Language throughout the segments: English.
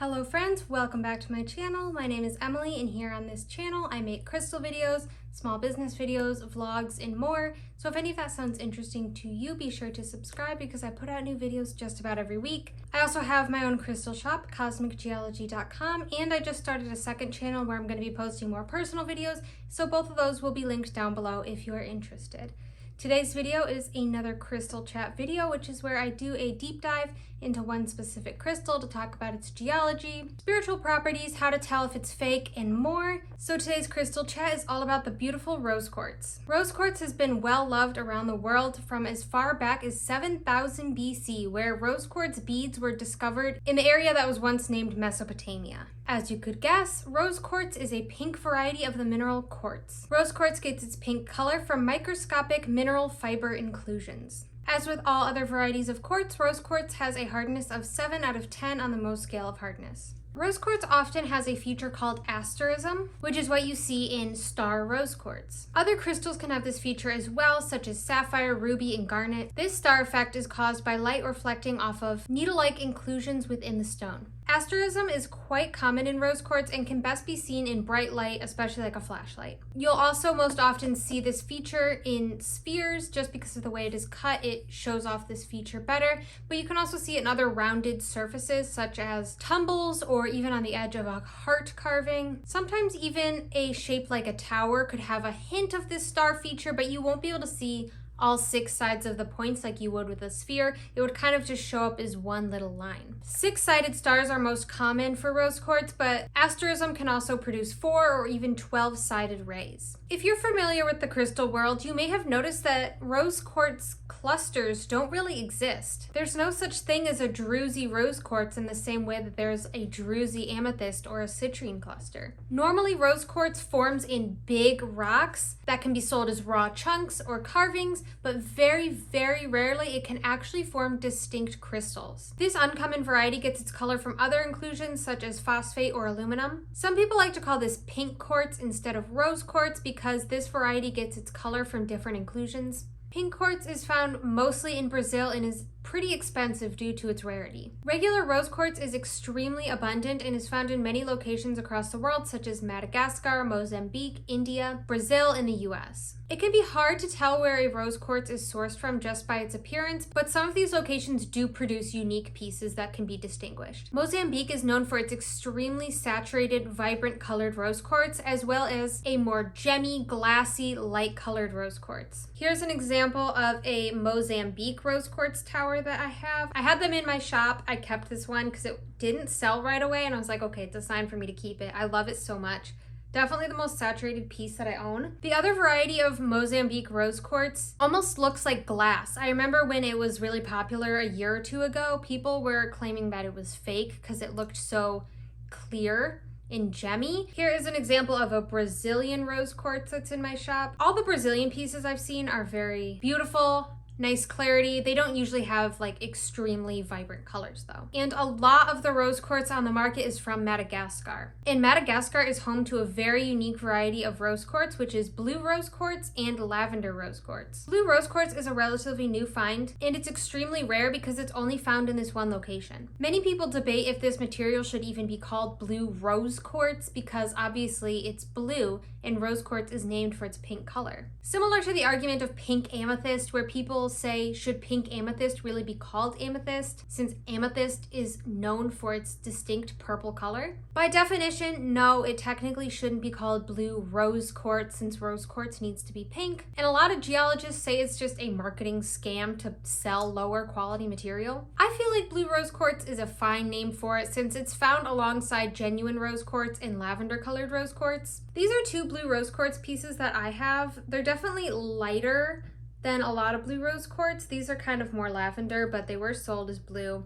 Hello friends, welcome back to my channel. My name is Emily and here on this channel I make crystal videos, small business videos, vlogs, and more. So if any of that sounds interesting to you, be sure to subscribe because I put out new videos just about every week. I also have my own crystal shop, cosmicgeology.com, and I just started a second channel where I'm going to be posting more personal videos, so both of those will be linked down below if you are interested. Today's video is another crystal chat video, which is where I do a deep dive into one specific crystal to talk about its geology, spiritual properties, how to tell if it's fake, and more. So today's crystal chat is all about the beautiful rose quartz. Rose quartz has been well loved around the world from as far back as 7000 BC, where rose quartz beads were discovered in the area that was once named Mesopotamia. As you could guess, rose quartz is a pink variety of the mineral quartz. Rose quartz gets its pink color from microscopic mineral fiber inclusions. As with all other varieties of quartz, rose quartz has a hardness of 7 out of 10 on the Mohs scale of hardness. Rose quartz often has a feature called asterism, which is what you see in star rose quartz. Other crystals can have this feature as well, such as sapphire, ruby, and garnet. This star effect is caused by light reflecting off of needle-like inclusions within the stone. Asterism is quite common in rose quartz and can best be seen in bright light, especially like a flashlight. You'll also most often see this feature in spheres. Just because of the way it is cut, it shows off this feature better, but you can also see it in other rounded surfaces such as tumbles or even on the edge of a heart carving. Sometimes even a shape like a tower could have a hint of this star feature, but you won't be able to see all 6 sides of the points like you would with a sphere. It would kind of just show up as one little line. 6-sided stars are most common for rose quartz, but asterism can also produce 4 or even 12-sided rays. If you're familiar with the crystal world, you may have noticed that rose quartz clusters don't really exist. There's no such thing as a druzy rose quartz in the same way that there's a druzy amethyst or a citrine cluster. Normally, rose quartz forms in big rocks that can be sold as raw chunks or carvings, but very, very rarely it can actually form distinct crystals. This uncommon variety gets its color from other inclusions such as phosphate or aluminum. Some people like to call this pink quartz instead of rose quartz because this variety gets its color from different inclusions. Pink quartz is found mostly in Brazil and is pretty expensive due to its rarity. Regular rose quartz is extremely abundant and is found in many locations across the world such as Madagascar, Mozambique, India, Brazil, and the US. It can be hard to tell where a rose quartz is sourced from just by its appearance, but some of these locations do produce unique pieces that can be distinguished. Mozambique is known for its extremely saturated, vibrant colored rose quartz, as well as a more gemmy, glassy, light colored rose quartz. Here's an example of a Mozambique rose quartz tower that I have. I had them in my shop. I kept this one because it didn't sell right away, and I was like, okay, it's a sign for me to keep it. I love it so much. Definitely the most saturated piece that I own. The other variety of Mozambique rose quartz almost looks like glass. I remember when it was really popular a year or two ago, people were claiming that it was fake because it looked so clear and gemmy. Here is an example of a Brazilian rose quartz that's in my shop. All the Brazilian pieces I've seen are very beautiful, nice clarity. They don't usually have like extremely vibrant colors though. And a lot of the rose quartz on the market is from Madagascar. And Madagascar is home to a very unique variety of rose quartz, which is blue rose quartz and lavender rose quartz. Blue rose quartz is a relatively new find, and it's extremely rare because it's only found in this one location. Many people debate if this material should even be called blue rose quartz because obviously it's blue and rose quartz is named for its pink color. Similar to the argument of pink amethyst, where people say, should pink amethyst really be called amethyst since amethyst is known for its distinct purple color? By definition, no, it technically shouldn't be called blue rose quartz since rose quartz needs to be pink. And a lot of geologists say it's just a marketing scam to sell lower quality material. I feel like blue rose quartz is a fine name for it since it's found alongside genuine rose quartz and lavender colored rose quartz. These are 2 blue rose quartz pieces that I have. They're definitely lighter than a lot of blue rose quartz. These are kind of more lavender, but they were sold as blue.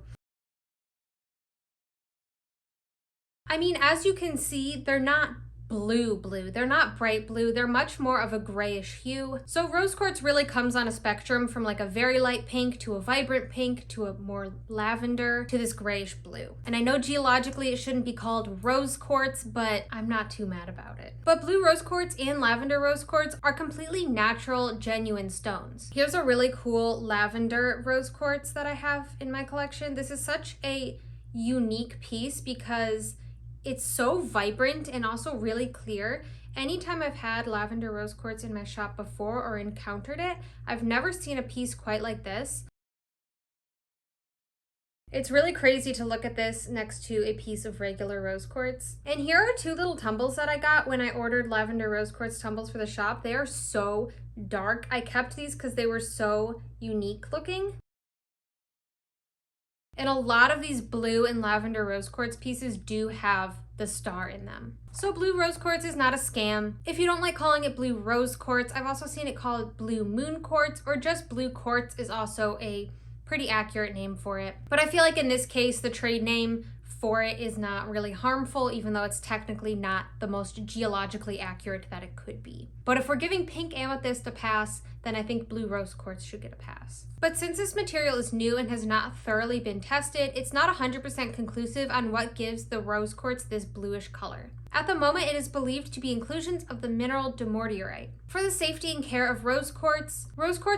I mean, as you can see, they're not blue. They're not bright blue. They're much more of a grayish hue. So rose quartz really comes on a spectrum from like a very light pink to a vibrant pink to a more lavender to this grayish blue. And I know geologically it shouldn't be called rose quartz, but I'm not too mad about it. But blue rose quartz and lavender rose quartz are completely natural, genuine stones. Here's a really cool lavender rose quartz that I have in my collection. This is such a unique piece because it's so vibrant and also really clear. Anytime I've had lavender rose quartz in my shop before or encountered it, I've never seen a piece quite like this. It's really crazy to look at this next to a piece of regular rose quartz. And here are two little tumbles that I got when I ordered lavender rose quartz tumbles for the shop. They are so dark. I kept these because they were so unique looking. And a lot of these blue and lavender rose quartz pieces do have the star in them. So blue rose quartz is not a scam. If you don't like calling it blue rose quartz, I've also seen it called blue moon quartz, or just blue quartz is also a pretty accurate name for it. But I feel like in this case, the trade name for it is not really harmful, even though it's technically not the most geologically accurate that it could be. But if we're giving pink amethyst a pass, then I think blue rose quartz should get a pass. But since this material is new and has not thoroughly been tested, it's not 100% conclusive on what gives the rose quartz this bluish color. At the moment, it is believed to be inclusions of the mineral dumortierite. For the safety and care of rose quartz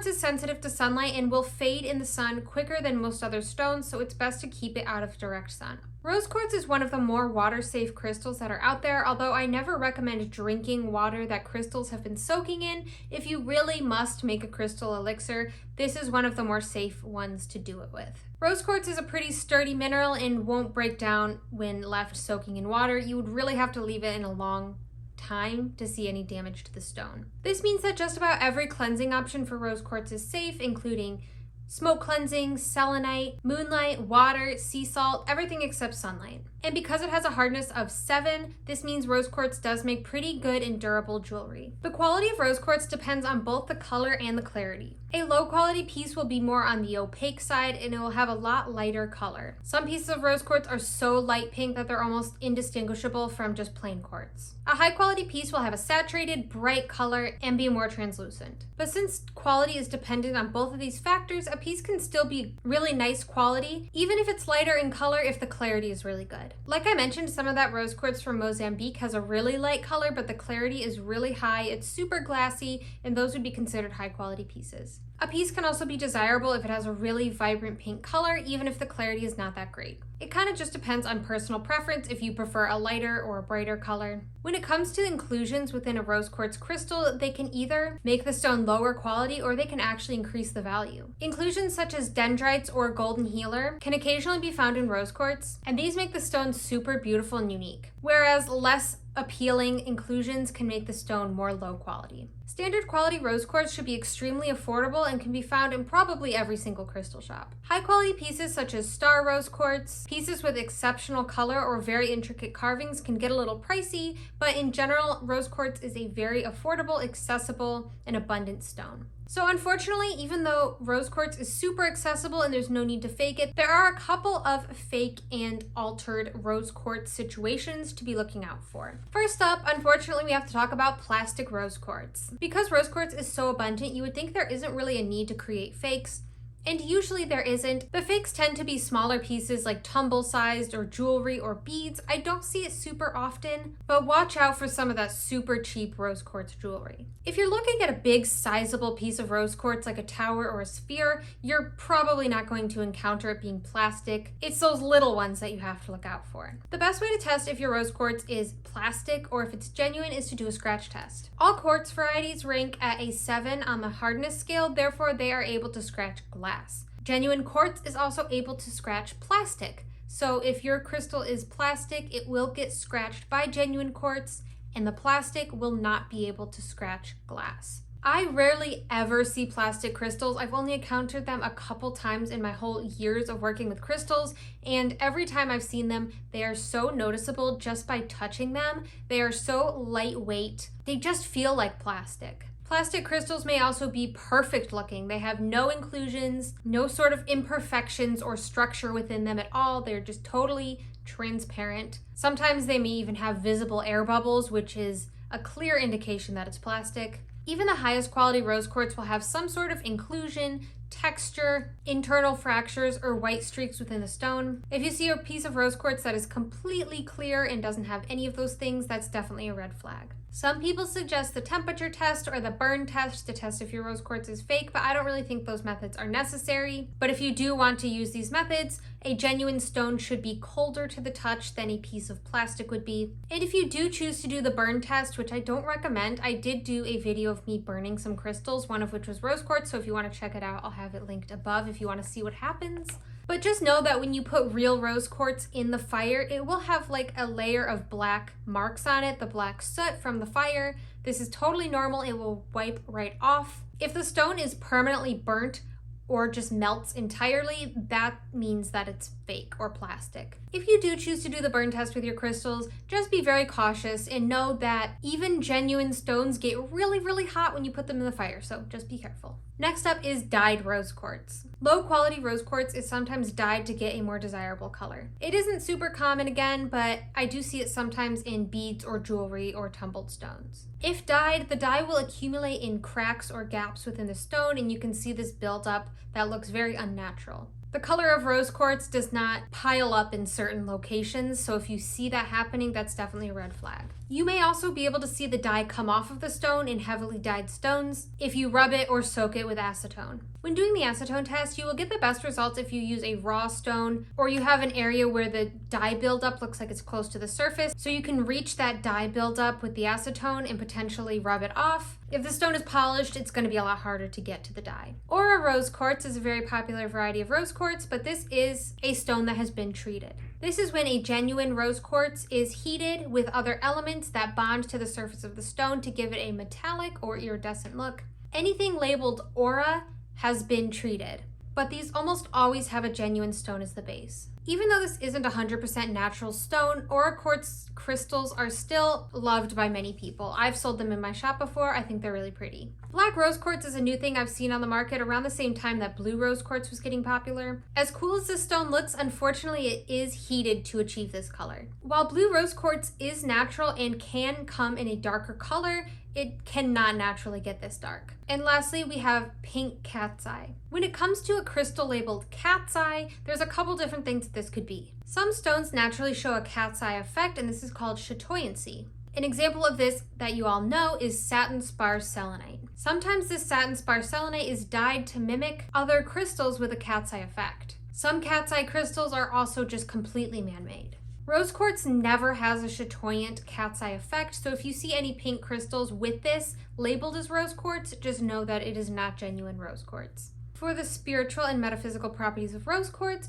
is sensitive to sunlight and will fade in the sun quicker than most other stones, so it's best to keep it out of direct sun. Rose quartz is one of the more water-safe crystals that are out there, although I never recommend drinking water that crystals have been soaking in. If you really must make a crystal elixir, this is one of the more safe ones to do it with. Rose quartz is a pretty sturdy mineral and won't break down when left soaking in water. You would really have to leave it in a long time to see any damage to the stone. This means that just about every cleansing option for rose quartz is safe, including smoke cleansing, selenite, moonlight, water, sea salt, everything except sunlight. And because it has a hardness of 7, this means rose quartz does make pretty good and durable jewelry. The quality of rose quartz depends on both the color and the clarity. A low quality piece will be more on the opaque side and it will have a lot lighter color. Some pieces of rose quartz are so light pink that they're almost indistinguishable from just plain quartz. A high quality piece will have a saturated, bright color and be more translucent. But since quality is dependent on both of these factors, a piece can still be really nice quality, even if it's lighter in color if the clarity is really good. Like I mentioned, some of that rose quartz from Mozambique has a really light color, but the clarity is really high, it's super glassy, and those would be considered high quality pieces. A piece can also be desirable if it has a really vibrant pink color, even if the clarity is not that great. It kind of just depends on personal preference if you prefer a lighter or a brighter color. When it comes to inclusions within a rose quartz crystal, they can either make the stone lower quality or they can actually increase the value. Inclusions such as dendrites or golden healer can occasionally be found in rose quartz, and these make the stone super beautiful and unique, whereas less appealing inclusions can make the stone more low quality. Standard quality rose quartz should be extremely affordable and can be found in probably every single crystal shop. High quality pieces such as star rose quartz, pieces with exceptional color or very intricate carvings can get a little pricey, but in general, rose quartz is a very affordable, accessible, and abundant stone. So unfortunately, even though rose quartz is super accessible and there's no need to fake it, there are a couple of fake and altered rose quartz situations to be looking out for. First up, unfortunately, we have to talk about plastic rose quartz. Because rose quartz is so abundant, you would think there isn't really a need to create fakes, and usually there isn't. The fakes tend to be smaller pieces like tumble-sized or jewelry or beads. I don't see it super often, but watch out for some of that super cheap rose quartz jewelry. If you're looking at a big sizable piece of rose quartz like a tower or a sphere, you're probably not going to encounter it being plastic. It's those little ones that you have to look out for. The best way to test if your rose quartz is plastic or if it's genuine is to do a scratch test. All quartz varieties rank at a 7 on the hardness scale, therefore they are able to scratch glass. Genuine quartz is also able to scratch plastic. So if your crystal is plastic, it will get scratched by genuine quartz, and the plastic will not be able to scratch glass. I rarely ever see plastic crystals. I've only encountered them a couple times in my whole years of working with crystals, and every time I've seen them, they are so noticeable just by touching them. They are so lightweight. They just feel like plastic. Plastic crystals may also be perfect looking. They have no inclusions, no sort of imperfections or structure within them at all. They're just totally transparent. Sometimes they may even have visible air bubbles, which is a clear indication that it's plastic. Even the highest quality rose quartz will have some sort of inclusion, texture, internal fractures, or white streaks within the stone. If you see a piece of rose quartz that is completely clear and doesn't have any of those things, that's definitely a red flag. Some people suggest the temperature test or the burn test to test if your rose quartz is fake, but I don't really think those methods are necessary. But if you do want to use these methods, a genuine stone should be colder to the touch than a piece of plastic would be. And if you do choose to do the burn test, which I don't recommend, I did do a video of me burning some crystals, one of which was rose quartz, so if you want to check it out, I'll have it linked above if you want to see what happens. But just know that when you put real rose quartz in the fire, it will have like a layer of black marks on it, the black soot from the fire. This is totally normal. It will wipe right off. If the stone is permanently burnt or just melts entirely, that means that it's fake or plastic. If you do choose to do the burn test with your crystals, just be very cautious and know that even genuine stones get really, really hot when you put them in the fire, so just be careful. Next up is dyed rose quartz. Low quality rose quartz is sometimes dyed to get a more desirable color. It isn't super common again, but I do see it sometimes in beads or jewelry or tumbled stones. If dyed, the dye will accumulate in cracks or gaps within the stone, and you can see this buildup that looks very unnatural. The color of rose quartz does not pile up in certain locations, so if you see that happening, that's definitely a red flag. You may also be able to see the dye come off of the stone in heavily dyed stones if you rub it or soak it with acetone. When doing the acetone test, you will get the best results if you use a raw stone or you have an area where the dye buildup looks like it's close to the surface, so you can reach that dye buildup with the acetone and potentially rub it off. If the stone is polished, it's going to be a lot harder to get to the dye. Or a rose quartz is a very popular variety of rose quartz, but this is a stone that has been treated. This is when a genuine rose quartz is heated with other elements that bond to the surface of the stone to give it a metallic or iridescent look. Anything labeled aura has been treated, but these almost always have a genuine stone as the base. Even though this isn't 100% natural stone, aura quartz crystals are still loved by many people. I've sold them in my shop before. I think they're really pretty. Black rose quartz is a new thing I've seen on the market around the same time that blue rose quartz was getting popular. As cool as this stone looks, unfortunately it is heated to achieve this color. While blue rose quartz is natural and can come in a darker color, it cannot naturally get this dark. And lastly, we have pink cat's eye. When it comes to a crystal labeled cat's eye, there's a couple different things that this could be. Some stones naturally show a cat's eye effect, and this is called chatoyancy. An example of this that you all know is satin spar selenite. Sometimes this satin spar selenite is dyed to mimic other crystals with a cat's eye effect. Some cat's eye crystals are also just completely man-made. Rose quartz never has a chatoyant cat's eye effect, so if you see any pink crystals with this labeled as rose quartz, just know that it is not genuine rose quartz. For the spiritual and metaphysical properties of rose quartz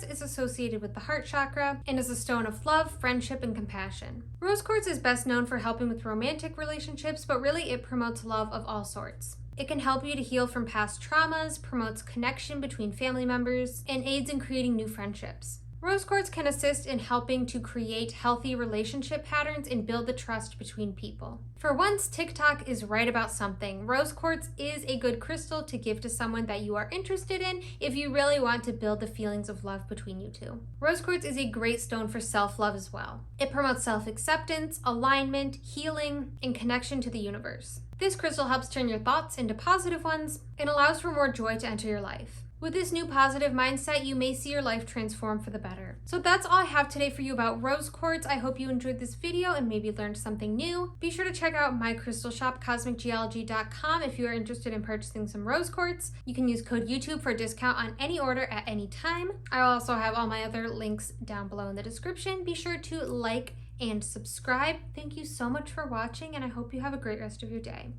is associated with the heart chakra and is a stone of love, friendship, and compassion. Rose quartz is best known for helping with romantic relationships, but really it promotes love of all sorts. It can help you to heal from past traumas, promotes connection between family members, and aids in creating new friendships. Rose quartz can assist in helping to create healthy relationship patterns and build the trust between people. For once, TikTok is right about something. Rose quartz is a good crystal to give to someone that you are interested in if you really want to build the feelings of love between you two. Rose quartz is a great stone for self-love as well. It promotes self-acceptance, alignment, healing, and connection to the universe. This crystal helps turn your thoughts into positive ones and allows for more joy to enter your life. With this new positive mindset, you may see your life transform for the better. So that's all I have today for you about rose quartz. I hope you enjoyed this video and maybe learned something new. Be sure to check out my crystal shop, cosmicgeology.com, if you are interested in purchasing some rose quartz. You can use code YouTube for a discount on any order at any time. I also have all my other links down below in the description. Be sure to like and subscribe. Thank you so much for watching, and I hope you have a great rest of your day.